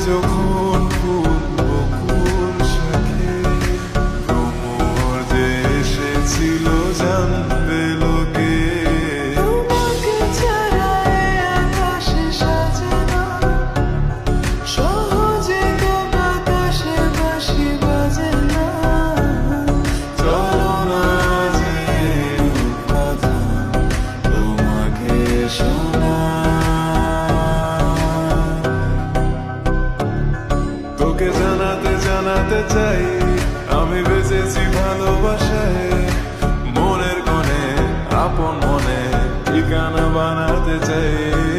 যখন ফুল বকুল শাখে ভ্রমর যে এসেছিল জানবে লোকে। তোমাকে ছাড়া এ আকাশে সাজে না, সহজে তো বাতাসে বাঁশি বাজে না। চলো না যে কথা তোমাকে শোনাই, তোকে জানাতে জানাতে চাই আমি বেঁচেছি ভালোবাসায়। মনের কোণে আপন মনে ঠিকানা বানাতে চাই।